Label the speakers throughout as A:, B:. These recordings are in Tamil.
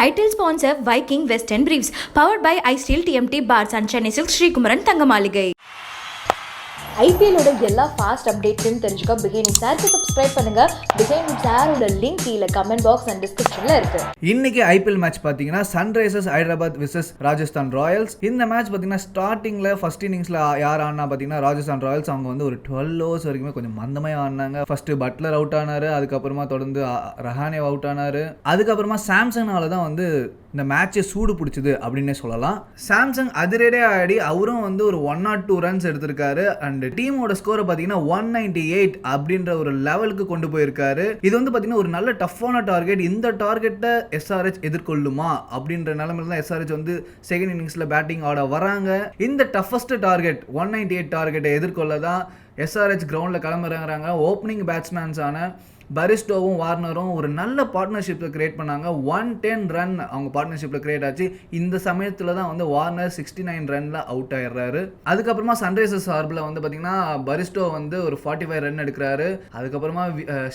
A: Title sponsor Viking Western Briefs. Powered by iSteel TMT Bars and Chennai Silk Srikumaran Thangamaligai.
B: ஐபிஎல்லோட எல்லா ஃபாஸ்ட் அப்டேட்ஸையும் தெரிஞ்சுக்க பிகைன் சாருக்கு சப்ஸ்கிரைப் பண்ணுங்க. பிகைன் சாரோட லிங்க் கீழே கமெண்ட் பாக்ஸ் அண்ட் டிஸ்கிரிப்ஷன்ல இருக்கு.
C: இன்னைக்கு ஐபிஎல் மேட்ச் பாத்தீங்கன்னா Sunrisers Hyderabad versus Rajasthan Royals. இந்த மேட்ச் பாத்தீங்கன்னா ஸ்டார்டிங்ல ஃபர்ஸ்ட் இன்னிங்ஸ்ல யார் ஆனா பாத்தீங்கன்னா ராஜஸ்தான் ராயல்ஸ் அவங்க வந்து ஒரு 12 ஓவர்ஸ் வரைக்குமே கொஞ்சம் மந்தமா ஆடினாங்க. ஃபர்ஸ்ட் பட்லர் அவுட் ஆனாரு, அதுக்கப்புறமா தொடர்ந்து ரஹானே அவுட் ஆனாரு, அதுக்கப்புறமா சாம்சங்னால தான் வந்து இந்த மேட்சை சூடு பிடிச்சது அப்படின்னே சொல்லலாம். சாம்சங் அதிரடியே ஆடி அவரும் வந்து ஒரு 102 ரன்ஸ் எடுத்திருக்காரு. அண்ட் டீமோட ஸ்கோரை பார்த்தீங்கன்னா 198 அப்படின்ற ஒரு லெவலுக்கு கொண்டு போயிருக்காரு. இது வந்து பார்த்தீங்கன்னா ஒரு நல்ல டஃப்பான டார்கெட். இந்த டார்கெட்டை எஸ்ஆர்ஹெச் எதிர்கொள்ளுமா அப்படின்ற நிலைமையில தான் எஸ்ஆர்ஹெச் வந்து செகண்ட் இன்னிங்ஸில் பேட்டிங் ஆட வராங்க. இந்த டஃபஸ்ட் டார்கெட் 198 டார்கெட்டை எதிர்கொள்ள தான் எஸ்ஆர்ஹெச் கிரவுண்டில் கிளம்புறாங்க. ஓப்பனிங் பேட்ஸ்மேன்ஸான பரிஸ்டோவும் வார்னரும் ஒரு நல்ல பார்ட்னர்ஷிப்பில் கிரியேட் பண்ணாங்க. 110 ரன் அவங்க பார்ட்னர்ஷிப்பில் கிரியேட் ஆச்சு. இந்த சமயத்தில் தான் வந்து வார்னர் 69 ரனில் அவுட் ஆயிடுறாரு. அதுக்கப்புறமா சன்ரைசர்ஸ் சார்பில் வந்து பார்த்தீங்கன்னா பரிஸ்டோ வந்து ஒரு 45 ரன் எடுக்கிறாரு. அதுக்கப்புறமா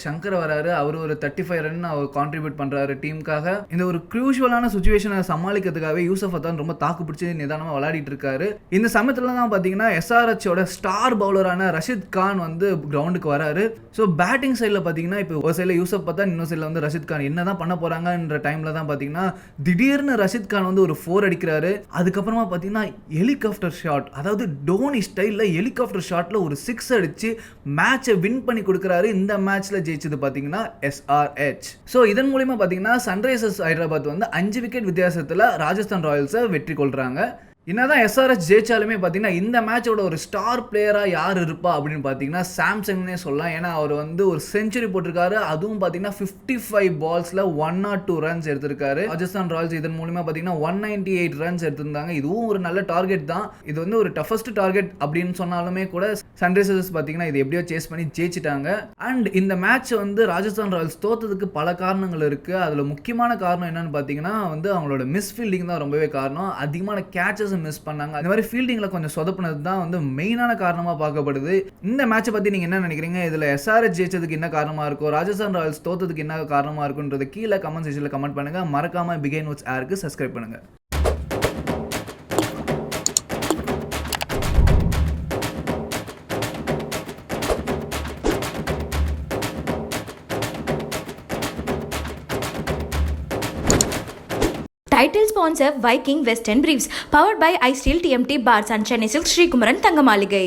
C: சங்கர் வராரு, அவர் ஒரு 35 ரன் அவர் கான்ட்ரிபியூட் பண்ணுறாரு டீமுக்காக. இந்த ஒரு க்ரூஷுவலான சுச்சுவேஷனை சமாளிக்கிறதுக்காகவே யூசப் அதான் ரொம்ப தாக்கு பிடிச்சி நிதானமாக விளையாடிட்டு இருக்காரு. இந்த சமயத்தில் தான் பார்த்தீங்கன்னா எஸ்ஆர்ஹெச்சோட ஸ்டார் பவுலரான ரஷித் கான் வந்து கிரவுண்டுக்கு வராரு. ஸோ பேட்டிங் சைடில் பார்த்தீங்கன்னா இப்போ ஒரு சைடில் யூசப் பார்த்தா இன்னொரு சைடில் வந்து ரஷித் கான் என்ன தான் பண்ண போகிறாங்கன்ற டைமில் தான் பார்த்தீங்கன்னா திடீர்னு ரஷித் கான் வந்து ஒரு 4 அடிக்கிறாரு. அதுக்கப்புறமா பார்த்தீங்கன்னா ஹெலிகாப்டர் ஷாட், அதாவது டோனி ஸ்டைலில் ஹெலிகாப்டர் ஷாட்டில் ஒரு 6 அடித்து மேட்சை வின் பண்ணி கொடுக்குறாரு. இந்த மேட்ச்சில் ஜெயிச்சது பார்த்தீங்கன்னா எஸ்ஆர்ஹெச். ஸோ இதன் மூலிமா பார்த்தீங்கன்னா சன்ரைசர்ஸ் ஹைதராபாத் வந்து 5 விக்கெட் வித்தியாசத்தில் ராஜஸ்தான் ராயல்ஸை வெற்றி கொள்கிறாங்க. என்னதான் எஸ்ஆர்ஹெச் ஜெயிச்சாலுமே பார்த்தீங்கன்னா இந்த மேட்சோட ஒரு ஸ்டார் பிளேயராக யார் இருப்பா அப்படின்னு பார்த்தீங்கன்னா சாம்சங்னே சொல்லலாம். ஏன்னா அவர் வந்து ஒரு செஞ்சுரி போட்டிருக்காரு. அதுவும் பார்த்தீங்கன்னா 55 பால்ஸில் 102 ரன்ஸ் எடுத்திருக்காரு. ராஜஸ்தான் ராயல்ஸ் இதன் மூலிமா பார்த்தீங்கன்னா 198 ரன்ஸ் எடுத்திருந்தாங்க. இதுவும் ஒரு நல்ல டார்கெட் தான். இது வந்து ஒரு டஃபஸ்ட் டார்கெட் அப்படின்னு சொன்னாலுமே கூட சன்ரைசர்ஸ் பார்த்தீங்கன்னா இது எப்படியோ சேஸ் பண்ணி ஜெயிச்சிட்டாங்க. அண்ட் இந்த மேட்ச் வந்து ராஜஸ்தான் ராயல்ஸ் தோத்ததுக்கு பல காரணங்கள் இருக்குது. அதில் முக்கியமான காரணம் என்னன்னு பார்த்தீங்கன்னா வந்து அவங்களோட மிஸ் ஃபீல்டிங் தான் ரொம்பவே காரணம். அதிகமான கேச்சஸ் மிஸ் பண்ணாங்க. இந்த மாதிரி ஃபீல்டிங்ல கொஞ்சம் சொதப்புனது தான் வந்து மெயினான காரணமா பார்க்கப்படுது. இந்த மேட்சை பத்தி நீங்க என்ன நினைக்கிறீங்க? இதுல எஸ்ஆர்ஹெச் ஜெயிச்சதுக்கு என்ன காரணமா இருக்கும், ராஜஸ்தான் ராயல்ஸ் தோத்ததுக்கு என்ன காரணமா இருக்கும்ன்றது கீழே கமெண்ட் செக்ஷன்ல கமெண்ட் பண்ணுங்க. மறக்காம பிகைன் வித் ஏருக்கு சப்ஸ்கிரைப் பண்ணுங்க.
A: Title sponsor Viking Western Briefs. Powered by iSteel TMT Bars and Chennai Silk Srikumaran Thangamaligai.